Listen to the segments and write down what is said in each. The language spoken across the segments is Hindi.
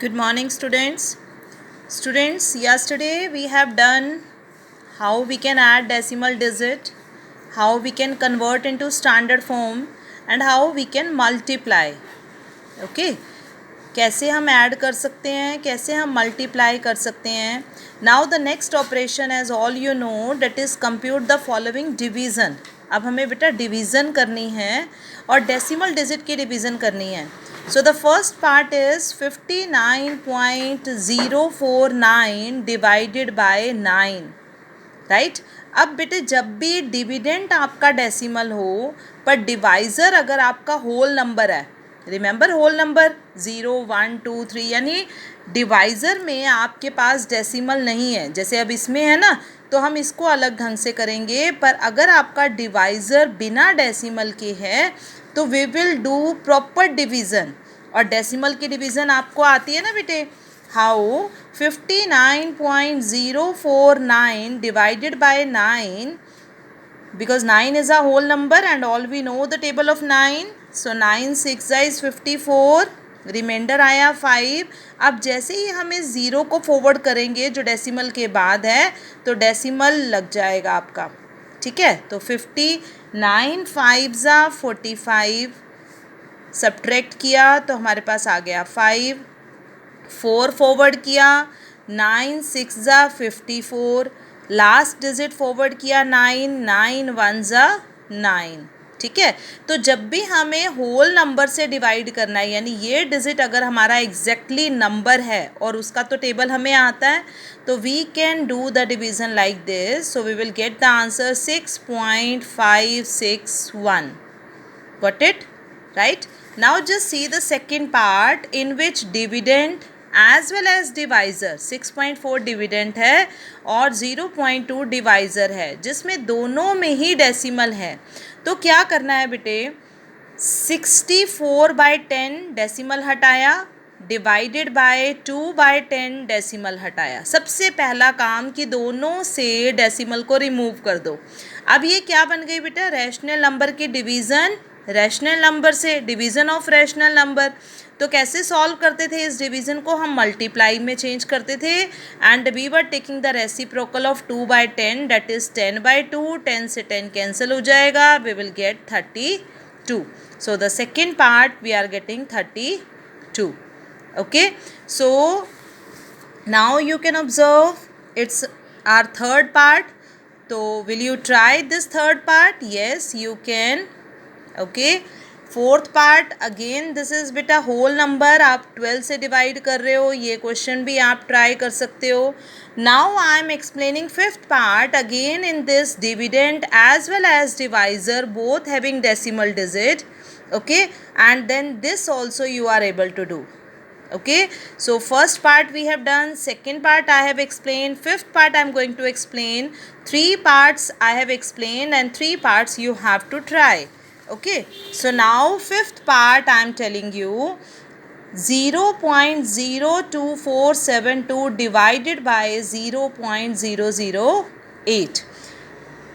Good morning, students. Students, yesterday we have done how we can add decimal digit, how we can convert into standard form, and how we can multiply. Okay? कैसे हम ऐड कर सकते हैं, कैसे हम मल्टीप्लाई कर सकते हैं. Now the next operation as all you know that is compute the following division. अब हमें बेटा डिवीज़न करनी है और डेसिमल डिजिट की डिवीज़न करनी है. So the first part is 59.049 divided by 9. Right. अब बेटे जब भी डिविडेंट आपका डेसिमल हो पर डिवाइज़र अगर आपका होल नंबर है, रिमेंबर होल नंबर 0 1 2 3, यानी डिवाइज़र में आपके पास डेसिमल नहीं है. जैसे अब इसमें है ना, तो हम इसको अलग ढंग से करेंगे. पर अगर आपका डिवाइज़र बिना डेसिमल के है तो we will do proper division. और डेसिमल की डिवीज़न आपको आती है ना बेटे. How 59.049 divided by 9, because 9 is a whole number and all we know the table of 9. So 9 6 is 54, reminder आया 5. अब जैसे ही हम इस ज़ीरो को फॉरवर्ड करेंगे जो डेसिमल के बाद है तो डेसिमल लग जाएगा आपका. ठीक है. तो 59 5 45, सब्ट्रैक्ट किया तो हमारे पास आ गया 5. 4 फॉरवर्ड किया, 9 6 54, लास्ट डिजिट फॉरवर्ड किया 9, 9 1 9. ठीक है. तो जब भी हमें होल नंबर से डिवाइड करना है, यानी ये डिजिट अगर हमारा एग्जैक्टली नंबर है और उसका तो टेबल हमें आता है, तो we can do the division like this. So we will get the answer 6.561. Got it? Right? Now just see the second part in which dividend as well as divisor 6.4 dividend है और 0.2 डिवाइज़र है, जिसमें दोनों में ही डेसिमल है. तो क्या करना है बेटे, 64/10 डेसिमल हटाया, डिवाइडेड बाय 2/10 डेसिमल हटाया. सबसे पहला काम कि दोनों से डेसिमल को रिमूव कर दो. अब ये क्या बन गई बेटा, रैशनल नंबर की डिवीज़न रैशनल नंबर से, डिवीज़न ऑफ रैशनल नंबर. तो कैसे सॉल्व करते थे इस डिवीज़न को, हम मल्टीप्लाई में चेंज करते थे. And we were taking the reciprocal of 2/10, that is 10/2. 10 से 10 कैंसिल हो जाएगा, we will get 32. So the second part we are getting 32. Okay. So now you can observe it's our third part. तो will you try this third part? Yes you can. Okay. Fourth part again this is बेटा होल नंबर, आप 12 से डिवाइड कर रहे हो. ये क्वेश्चन भी आप ट्राई कर सकते हो. Now I am explaining fifth part again in this dividend as well as divisor both having decimal digit. Okay. And then this also you are able to do. Okay, so first part we have done, second part I have explained, fifth part I am going to explain. 3 parts I have explained and 3 parts you have to try. Okay, so now fifth part I am telling you 0.02472 divided by 0.008.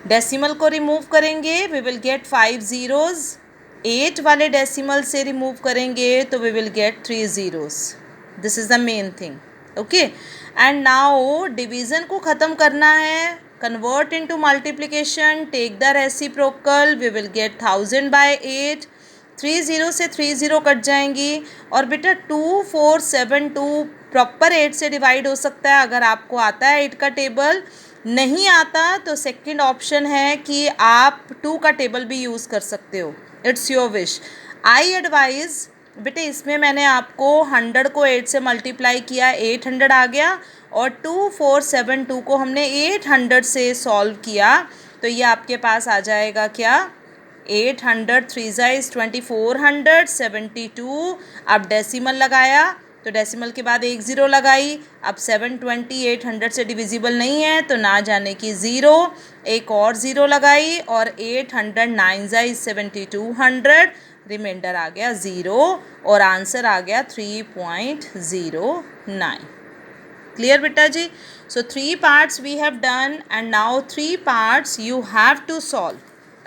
Decimal को रिमूव करेंगे, वी विल गेट 5 zeros. 8 वाले डेसिमल से रिमूव करेंगे तो we will get 3 zeros. This is the main thing. Okay. And now division को ख़त्म करना है, convert into multiplication, take the reciprocal, we will get 1000/8. 3 0 से 3 0 कट जाएंगी. और बेटा 2472 प्रॉपर 8 से डिवाइड हो सकता है अगर आपको आता है 8 का टेबल. नहीं आता तो सेकंड ऑप्शन है कि आप 2 का टेबल भी यूज़ कर सकते हो. It's your wish. I advise बेटे, इसमें मैंने आपको 100 को 8 से मल्टीप्लाई किया, 800 आ गया. और 2472 को हमने 800 से सॉल्व किया, तो ये आपके पास आ जाएगा क्या, 800 3 is 2400 72. अब डेसिमल लगाया तो डेसिमल के बाद 1 0 लगाई. अब 720 800 से डिविजिबल नहीं है तो ना जाने की 0, एक और 0 लगाई और 800 9 is 7200, रिमाइंडर आ गया 0 और आंसर आ गया 3.09. क्लियर बेटा जी. सो 3 parts we have done and now 3 parts you have to solve.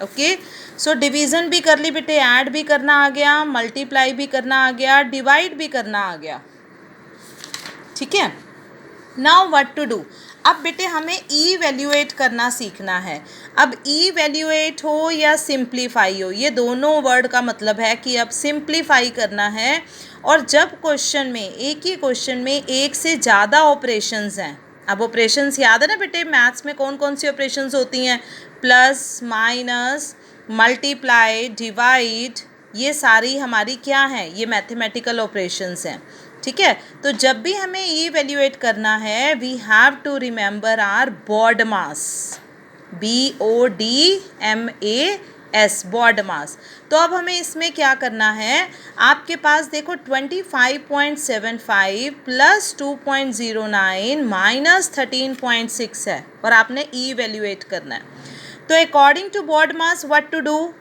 Okay. So division भी कर ली बेटे, ऐड भी करना आ गया, मल्टीप्लाई भी करना आ गया, डिवाइड भी करना आ गया. ठीक है। नाउ व्हाट टू डू, अब बेटे हमें इवैल्यूएट करना सीखना है। अब इवैल्यूएट हो या सिंप्लीफाई हो, ये दोनों वर्ड का मतलब है कि अब सिंप्लीफाई करना है। और जब क्वेश्चन में, एक ही क्वेश्चन में एक से ज़्यादा ऑपरेशंस हैं, अब ऑपरेशंस याद है ना बेटे, मैथ्स में कौन कौन सी ऑपरेशंस होती हैं, प्लस माइनस मल्टीप्लाई डिवाइड, ये सारी हमारी क्या हैं, ये मैथमेटिकल ऑपरेशंस हैं। ठीक है, तो जब भी हमें इवैल्यूएट करना है we have to remember our BODMAS, BODMAS, BODMAS. तो अब हमें इसमें क्या करना है, आपके पास देखो 25.75 प्लस 2.09 माइनस 13.6 है और आपने इवैल्यूएट करना है। तो according to BODMAS what to do,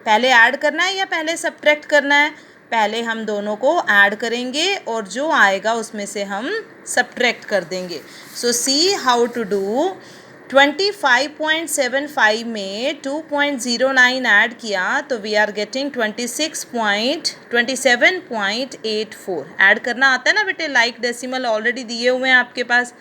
पहले ऐड करना है या पहले सब्ट्रैक्ट करना है, पहले हम दोनों को ऐड करेंगे और जो आएगा उसमें से हम सब्ट्रैक्ट कर देंगे। सो सी हाउ टू डू, 25.75 में 2.09 ऐड किया तो वी आर गेटिंग 27.84। ऐड करना आता है ना बेटे, लाइक डेसिमल ऑलरेडी दिए हुए हैं आपके पास।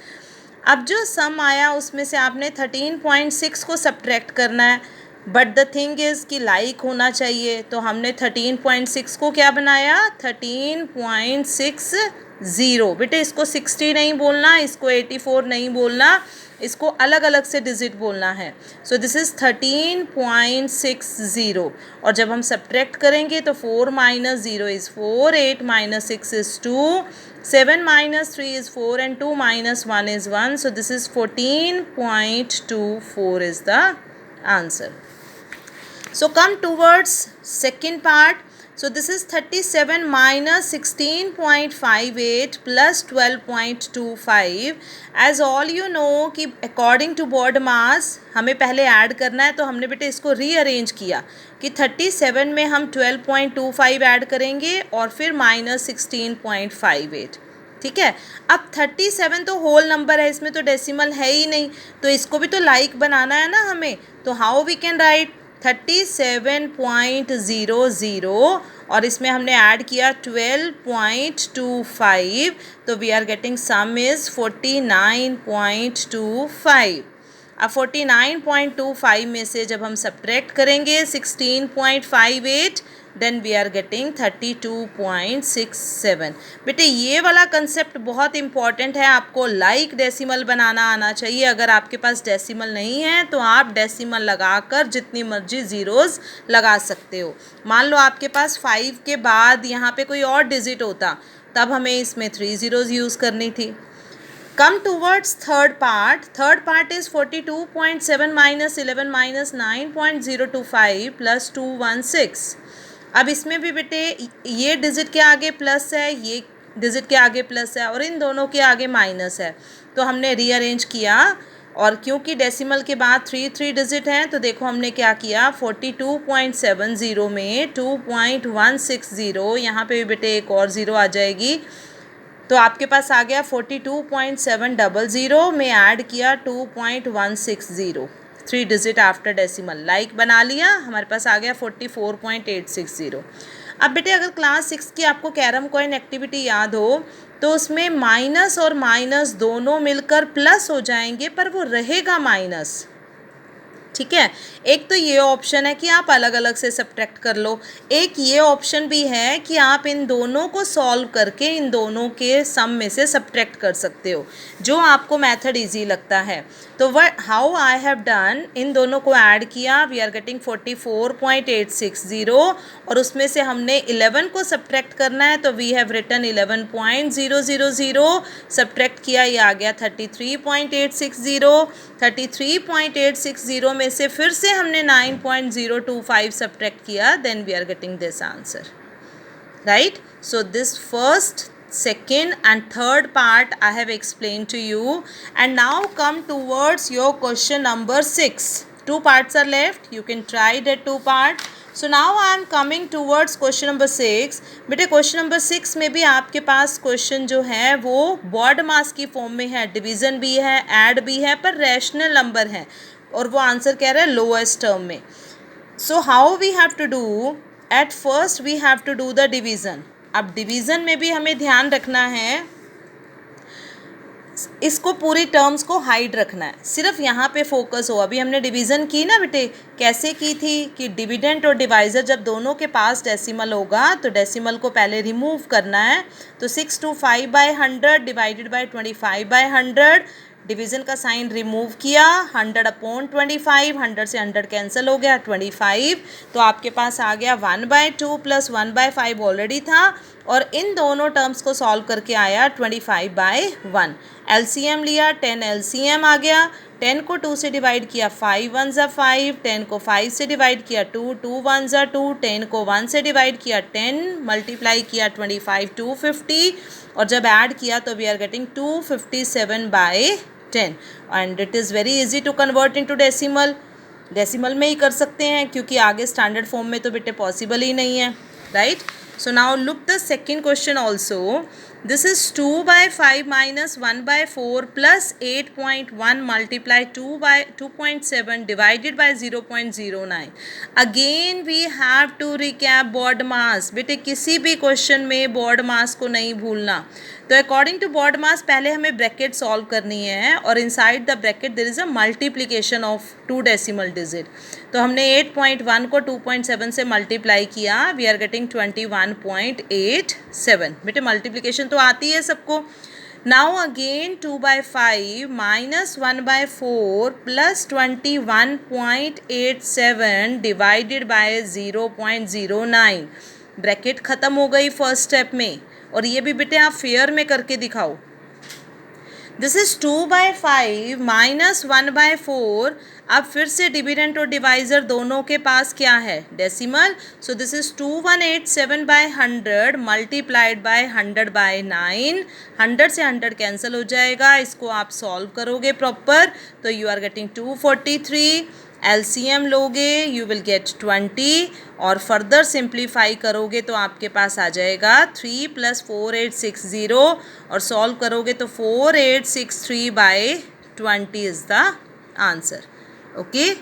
अब जो सम आया उसमें से आपने 13.6 को सब्ट्रैक्ट करना है, बट द थिंग इज़ कि लाइक होना चाहिए, तो हमने 13.6 को क्या बनाया, 13.60। बेटे इसको 60 नहीं बोलना, इसको 84 नहीं बोलना, इसको अलग अलग से डिजिट बोलना है। So this is 13.60। और जब हम सब्ट्रैक्ट करेंगे तो 4 minus 0 is 4, 8 minus 6 is 2, 7 minus 3 is 4 and 2 minus 1 is 1. So this is 14.24 is the answer. So come towards second part. So this is 37 minus 16.58 plus 12.25. As all you know कि according to board mass हमें पहले ऐड करना है, तो हमने बेटे इसको रीअरेंज किया कि 37 में हम 12.25 ऐड करेंगे और फिर माइनस 16.58। ठीक है, अब 37 तो होल नंबर है, इसमें तो डेसिमल है ही नहीं, तो इसको भी तो लाइक बनाना है ना हमें। तो हाउ वी कैन राइट 37.00 और इसमें हमने ऐड किया 12.25, तो we are getting sum is 49.25। अब 49.25 में से जब हम सब्ट्रैक्ट करेंगे 16.58, देन वी आर गेटिंग 32.67। बेटे ये वाला कंसेप्ट बहुत इंपॉर्टेंट है, आपको लाइक डेसिमल बनाना आना चाहिए। अगर आपके पास डेसिमल नहीं है तो आप डेसिमल लगाकर जितनी मर्जी ज़ीरोज़ लगा सकते हो। मान लो आपके पास 5 के बाद यहाँ पे कोई और डिजिट होता, तब हमें इसमें 3 ज़ीरोज़ यूज़ करनी थी। Come towards third part. Third part is 42.7 minus 11 minus 9.025 plus 216. अब इसमें भी बेटे ये डिजिट के आगे प्लस है, ये डिजिट के आगे प्लस है और इन दोनों के आगे माइनस है, तो हमने रीअरेंज किया। और क्योंकि डेसिमल के बाद 3 डिजिट हैं, तो देखो हमने क्या किया, 42.70 में 2.160, यहाँ पे भी बेटे एक और ज़ीरो आ जाएगी, तो आपके पास आ गया 42.700 में ऐड किया 2.160, 3 डिजिट आफ्टर डेसिमल, लाइक बना लिया, हमारे पास आ गया 44.860। अब बेटे अगर क्लास 6 की आपको कैरम कॉइन एक्टिविटी याद हो तो उसमें माइनस और माइनस दोनों मिलकर प्लस हो जाएंगे, पर वो रहेगा माइनस। ठीक है, एक तो ये ऑप्शन है कि आप अलग अलग से सब्ट्रैक्ट कर लो, एक ये ऑप्शन भी है कि आप इन दोनों को सॉल्व करके इन दोनों के सम में से सब्ट्रैक्ट कर सकते हो, जो आपको मेथड इजी लगता है। तो हाउ आई हैव डन, इन दोनों को ऐड किया, वी आर गेटिंग 44.860 और उसमें से हमने 11 को सब्ट्रैक्ट करना है, तो वी हैव रिटन 11.000, सब्ट्रैक्ट किया, ये आ गया 33.860। 33.860 में से फिर से हमने 9.025 सब्ट्रैक्ट किया, then we are getting this answer, right. So this first, second and third part I have explained to you, and now come towards your question number 6. 2 parts are left, you can try the 2 part. So now I am coming towards question number 6. बेटे क्वेश्चन नंबर 6 में भी आपके पास क्वेश्चन जो है वो बॉड मास की फॉर्म में है, डिवीज़न भी है, ऐड भी है, पर रैशनल नंबर है, और वो आंसर कह रहा है लोएस्ट टर्म में। So how we have to do, at first we have to do the division. अब डिवीज़न में भी हमें ध्यान रखना है इसको पूरी टर्म्स को हाइड रखना है, सिर्फ यहाँ पे फोकस हो। अभी हमने डिवीज़न की ना बेटे, कैसे की थी कि डिविडेंड और डिवाइज़र जब दोनों के पास डेसिमल होगा तो डेसिमल को पहले रिमूव करना है। तो 625/100 डिवाइडेड बाय 25/100, डिवीज़न का साइन रिमूव किया, 100/25, 100 से 100 कैंसिल हो गया, 25, तो आपके पास आ गया 1/2 प्लस 1/5 ऑलरेडी था, और इन दोनों टर्म्स को सॉल्व करके आया 25/1। एलसीएम लिया, 10 एलसीएम आ गया, 10 को 2 से डिवाइड किया 5 1 ज़ा 5, 10 को 5 से डिवाइड किया 2 2 1 ज़ा 2, 10 को 1 से डिवाइड किया 10, मल्टीप्लाई किया 25 250, और जब ऐड किया तो we are getting 257/10। And it is very easy to convert into decimal, decimal में ही कर सकते हैं क्योंकि आगे स्टैंडर्ड फॉर्म में तो बेटे पॉसिबल ही नहीं है, right. So now look the second question also. This is 2/5 minus 1/4 plus 8.1 multiply 2/2.7 divided by 0.09. Again we have to recap board mass. बेटे किसी भी क्वेश्चन में बोर्ड मास को नहीं भूलना। तो अकॉर्डिंग टू बोर्ड मास पहले हमें ब्रैकेट सॉल्व करनी है, और inside the bracket there is a multiplication of 2 decimal digit. तो हमने 8.1 को 2.7 से मल्टीप्लाई किया, वी आर गेटिंग 21.87। बेटे मल्टीप्लिकेशन तो आती है सबको। Now again 2/5 minus 1/4 plus 21.87 divided by 0.09। Bracket ख़त्म हो गई फर्स्ट स्टेप में, और ये भी बेटे आप फेयर में करके दिखाओ। This is 2/5 minus 1/4। अब फिर से डिविडेंड और डिवाइज़र दोनों के पास क्या है, decimal. So this is 2187/100 multiplied by 100/9। 100 से 100 कैंसिल हो जाएगा, इसको आप सॉल्व करोगे प्रॉपर तो यू आर गेटिंग 243। एलसीएम लोगे यू विल गेट 20, और फर्दर सिंप्लीफाई करोगे तो आपके पास आ जाएगा 3 + 4860, और सॉल्व करोगे तो 4863/20 इज़ द आंसर। ओके।